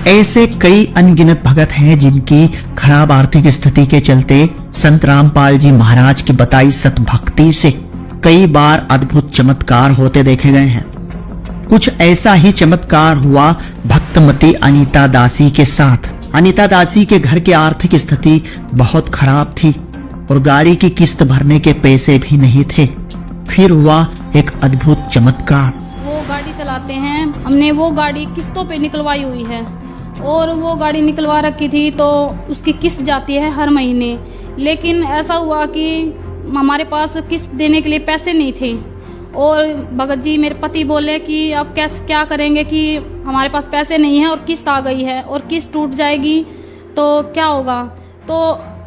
ऐसे कई अनगिनत भगत हैं जिनकी खराब आर्थिक स्थिति के चलते संत रामपाल जी महाराज की बताई सतभक्ति से कई बार अद्भुत चमत्कार होते देखे गए हैं। कुछ ऐसा ही चमत्कार हुआ भक्तमती अनीता दासी के साथ। अनीता दासी के घर की आर्थिक स्थिति बहुत खराब थी और गाड़ी की किस्त भरने के पैसे भी नहीं थे। फिर हुआ एक अद्भुत चमत्कार। वो गाड़ी चलाते हैं, हमने वो गाड़ी किस्तों पे निकलवाई हुई है और वो गाड़ी निकलवा रखी थी तो उसकी किस्त जाती है हर महीने। लेकिन ऐसा हुआ कि हमारे पास किस्त देने के लिए पैसे नहीं थे और भगत जी मेरे पति बोले कि अब कैसे क्या करेंगे कि हमारे पास पैसे नहीं है और किस्त आ गई है और किस्त टूट जाएगी तो क्या होगा। तो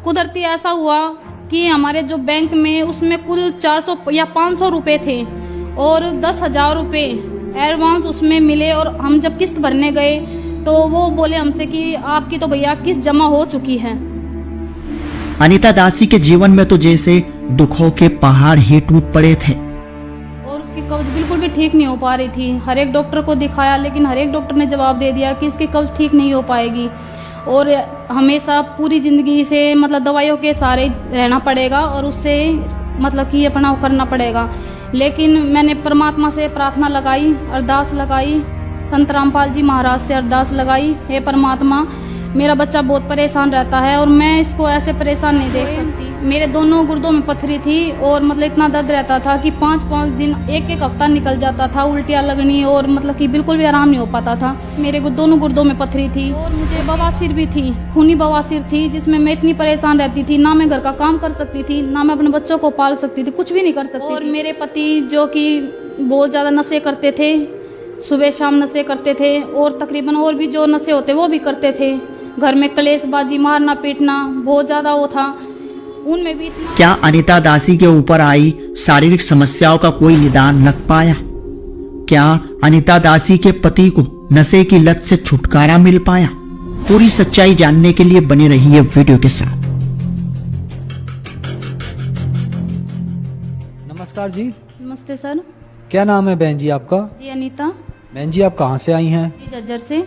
कुदरती ऐसा हुआ कि हमारे जो बैंक में उसमें कुल 400 या 500 रुपये थे और 10,000 रुपये एडवांस उसमें मिले और हम जब किस्त भरने गए तो वो बोले हमसे कि आपकी तो भैया किस्त जमा हो चुकी है। अनीता दासी के जीवन में तो जैसे दुखों के पहाड़ ही टूट पड़े थे और उसकी कब्ज बिल्कुल भी ठीक नहीं हो पा रही थी। हर एक डॉक्टर को दिखाया लेकिन हर एक डॉक्टर ने जवाब दे दिया कि इसकी कब्ज ठीक नहीं हो पाएगी और हमेशा पूरी जिंदगी से मतलब दवाइयों के सहारे रहना पड़ेगा और उससे मतलब कि अपना करना पड़ेगा। लेकिन मैंने परमात्मा से प्रार्थना लगाई, अरदास लगाई, संत रामपाल जी महाराज से अरदास लगाई, हे परमात्मा मेरा बच्चा बहुत परेशान रहता है और मैं इसको ऐसे परेशान नहीं देख सकती। मेरे दोनों गुर्दों में पथरी थी और मतलब इतना दर्द रहता था कि 5-5 दिन एक हफ्ता निकल जाता था, उल्टियाँ लगनी और मतलब कि बिल्कुल भी आराम नहीं हो पाता था। मेरे दोनों गुर्दों में पथरी थी और मुझे बवासीर भी थी, खूनी बवासीर थी जिसमें मैं इतनी परेशान रहती थी। ना मैं घर का काम कर सकती थी, ना मैं अपने बच्चों को पाल सकती थी, कुछ भी नहीं कर सकती। और मेरे पति जो कि बहुत ज़्यादा नशे करते थे, सुबह शाम नशे करते थे और तकरीबन और भी जो नशे होते वो भी करते थे। घर में कलेशबाजी, मारना पीटना बहुत ज्यादा वो था। उनमें भी इतना। क्या अनीता दासी के ऊपर आई शारीरिक समस्याओं का कोई निदान लग पाया? क्या अनीता दासी के पति को नशे की लत से छुटकारा मिल पाया? पूरी सच्चाई जानने के लिए बने रहिए वीडियो के साथ। नमस्कार जी। नमस्ते सर। क्या नाम है बहन जी आपका? जी अनीता। बहन जी आप कहाँ से आई हैं? जी जज्जर से।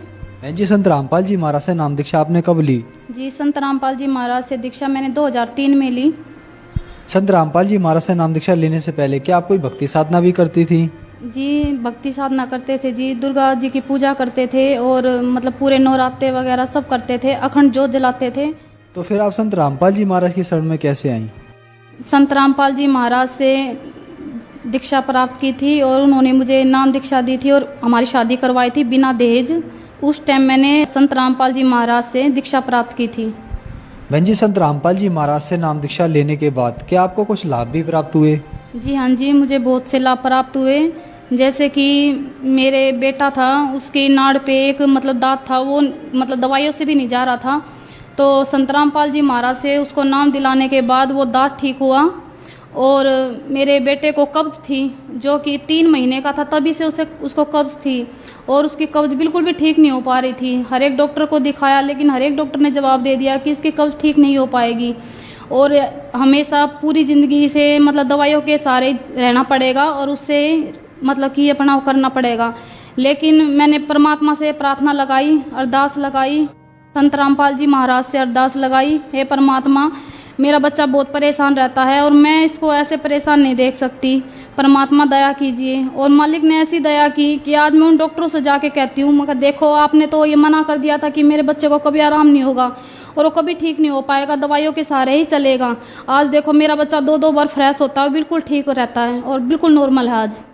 बहन जी संत रामपाल जी महाराज से नाम दीक्षा आपने कब ली? जी संत रामपाल जी महाराज से दीक्षा मैंने 2003 में ली। संत रामपाल जी महाराज से नाम दीक्षा लेने से पहले क्या आप कोई भक्ति साधना भी करती थी? जी भक्ति साधना करते थे जी, दुर्गा जी की पूजा करते थे और मतलब पूरे नवरात्रे वगैरह सब करते थे, अखंड जोत जलाते थे। तो फिर आप संत रामपाल जी महाराज की शरण में कैसे आई? संत रामपाल जी महाराज से दीक्षा प्राप्त की थी और उन्होंने मुझे नाम दीक्षा दी थी और हमारी शादी करवाई थी बिना दहेज। उस टाइम मैंने संत रामपाल जी महाराज से दीक्षा प्राप्त की थी। बहन जी संत रामपाल जी महाराज से नाम दीक्षा लेने के बाद क्या आपको कुछ लाभ भी प्राप्त हुए? जी हाँ जी, मुझे बहुत से लाभ प्राप्त हुए। जैसे कि मेरे बेटा था, उसकी नाड़ पे एक मतलब दांत था, वो मतलब दवाइयों से भी नहीं जा रहा था। तो संत रामपाल जी महाराज से उसको नाम दिलाने के बाद वो दांत ठीक हुआ। और मेरे बेटे को कब्ज थी जो कि 3 महीने का था, तभी से उसको कब्ज थी और उसकी कब्ज बिल्कुल भी ठीक नहीं हो पा रही थी। हर एक डॉक्टर को दिखाया लेकिन हर एक डॉक्टर ने जवाब दे दिया कि इसकी कब्ज ठीक नहीं हो पाएगी और हमेशा पूरी ज़िंदगी से मतलब दवाइयों के सहारे रहना पड़ेगा और उससे मतलब कि अपना करना पड़ेगा। लेकिन मैंने परमात्मा से प्रार्थना लगाई, अरदास लगाई, संत रामपाल जी महाराज से अरदास लगाई, हे परमात्मा मेरा बच्चा बहुत परेशान रहता है और मैं इसको ऐसे परेशान नहीं देख सकती, परमात्मा दया कीजिए। और मालिक ने ऐसी दया की कि आज मैं उन डॉक्टरों से जाके कहती हूँ, मगर देखो आपने तो ये मना कर दिया था कि मेरे बच्चे को कभी आराम नहीं होगा और वो कभी ठीक नहीं हो पाएगा, दवाइयों के सहारे ही चलेगा। आज देखो मेरा बच्चा 2-2 बार फ्रेश होता है, बिल्कुल ठीक रहता है और बिल्कुल नॉर्मल है आज।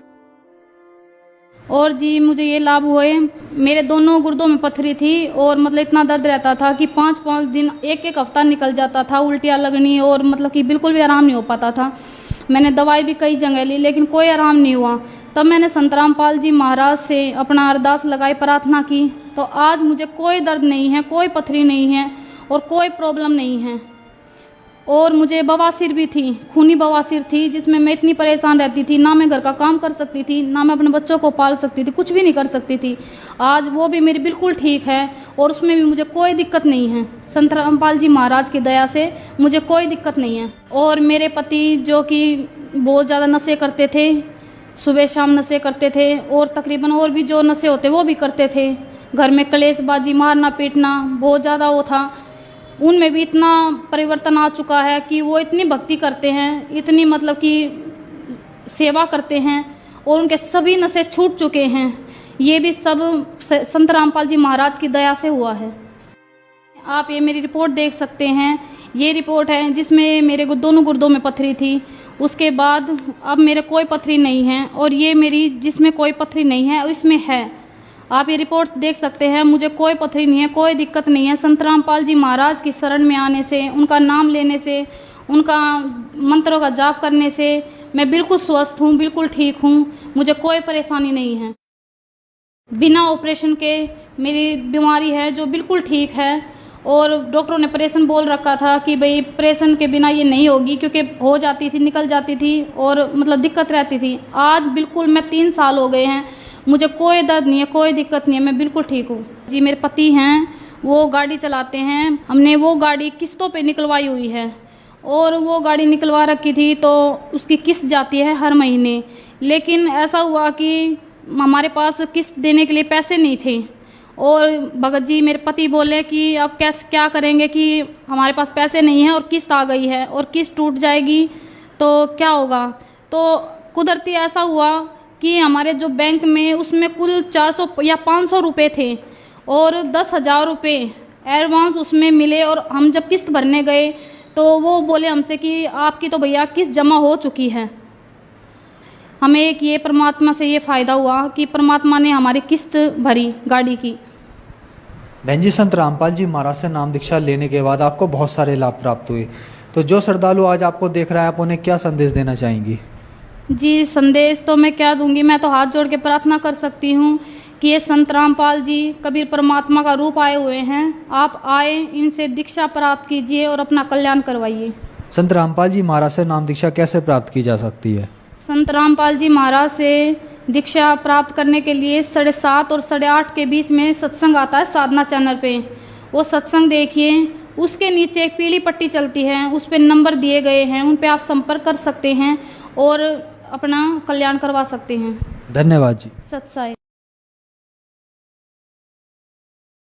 और जी मुझे ये लाभ हुए, मेरे दोनों गुर्दों में पथरी थी और मतलब इतना दर्द रहता था कि 5-5 दिन एक हफ्ता निकल जाता था, उल्टियाँ लगनी और मतलब कि बिल्कुल भी आराम नहीं हो पाता था। मैंने दवाई भी कई जगह ली लेकिन कोई आराम नहीं हुआ। तब मैंने संत रामपाल जी महाराज से अपना अरदास लगाई, प्रार्थना की, तो आज मुझे कोई दर्द नहीं है, कोई पथरी नहीं है और कोई प्रॉब्लम नहीं है। और मुझे बवासीर भी थी, खूनी बवासीर थी जिसमें मैं इतनी परेशान रहती थी, ना मैं घर का काम कर सकती थी, ना मैं अपने बच्चों को पाल सकती थी, कुछ भी नहीं कर सकती थी। आज वो भी मेरी बिल्कुल ठीक है और उसमें भी मुझे कोई दिक्कत नहीं है। संत रामपाल जी महाराज की दया से मुझे कोई दिक्कत नहीं है। और मेरे पति जो कि बहुत ज़्यादा नशे करते थे, सुबह शाम नशे करते थे और तकरीबन और भी जो नशे होते वो भी करते थे। घर में कलेशबाजी, मारना पीटना बहुत ज़्यादा वो था। उनमें भी इतना परिवर्तन आ चुका है कि वो इतनी भक्ति करते हैं, इतनी मतलब कि सेवा करते हैं और उनके सभी नशे छूट चुके हैं। ये भी सब संत रामपाल जी महाराज की दया से हुआ है। आप ये मेरी रिपोर्ट देख सकते हैं। ये रिपोर्ट है जिसमें मेरे दोनों गुर्दों में पथरी थी। उसके बाद अब मेरे कोई पथरी नहीं है और ये मेरी जिसमें कोई पथरी नहीं है इसमें है। आप ये रिपोर्ट देख सकते हैं। मुझे कोई पथरी नहीं है, कोई दिक्कत नहीं है। संत रामपाल जी महाराज की शरण में आने से, उनका नाम लेने से, उनका मंत्रों का जाप करने से मैं बिल्कुल स्वस्थ हूँ, बिल्कुल ठीक हूँ। मुझे कोई परेशानी नहीं है। बिना ऑपरेशन के मेरी बीमारी है जो बिल्कुल ठीक है और डॉक्टरों ने ऑपरेशन बोल रखा था कि भाई ऑपरेशन के बिना ये नहीं होगी, क्योंकि हो जाती थी, निकल जाती थी और मतलब दिक्कत रहती थी। आज बिल्कुल मैं 3 साल हो गए हैं, मुझे कोई दर्द नहीं है, कोई दिक्कत नहीं है, मैं बिल्कुल ठीक हूँ जी। मेरे पति हैं, वो गाड़ी चलाते हैं। हमने वो गाड़ी किस्तों पे निकलवाई हुई है और वो गाड़ी निकलवा रखी थी तो उसकी किस्त जाती है हर महीने। लेकिन ऐसा हुआ कि हमारे पास किस्त देने के लिए पैसे नहीं थे और भगत जी मेरे पति बोले कि अब कैसे क्या करेंगे कि हमारे पास पैसे नहीं है और किस्त आ गई है और किस्त टूट जाएगी तो क्या होगा। तो कुदरती ऐसा हुआ कि हमारे जो बैंक में उसमें कुल 400 या 500 रुपये थे और 10,000 रुपये एडवांस उसमें मिले और हम जब किस्त भरने गए तो वो बोले हमसे कि आपकी तो भैया किस्त जमा हो चुकी है। हमें एक ये परमात्मा से ये फ़ायदा हुआ कि परमात्मा ने हमारी किस्त भरी गाड़ी की। बहन जी, संत रामपाल जी महाराज से नाम दीक्षा लेने के बाद आपको बहुत सारे लाभ प्राप्त हुए, तो जो श्रद्धालु आज आपको देख रहा है, आप उन्हें क्या संदेश देना चाहेंगी? जी, संदेश तो मैं क्या दूंगी, मैं तो हाथ जोड़ के प्रार्थना कर सकती हूँ कि ये संत रामपाल जी कबीर परमात्मा का रूप आए हुए हैं। आप आए, इनसे दीक्षा प्राप्त कीजिए और अपना कल्याण करवाइए। संत रामपाल जी महाराज से नाम दीक्षा कैसे प्राप्त की जा सकती है? संत रामपाल जी महाराज से दीक्षा प्राप्त करने के लिए 7:30 और 8:30 के बीच में सत्संग आता है साधना चैनल पे। वो सत्संग देखिए, उसके नीचे एक पीली पट्टी चलती है, उस पर नंबर दिए गए हैं, उन पे आप संपर्क कर सकते हैं और अपना कल्याण करवा सकते हैं। धन्यवाद जी। सत्साई।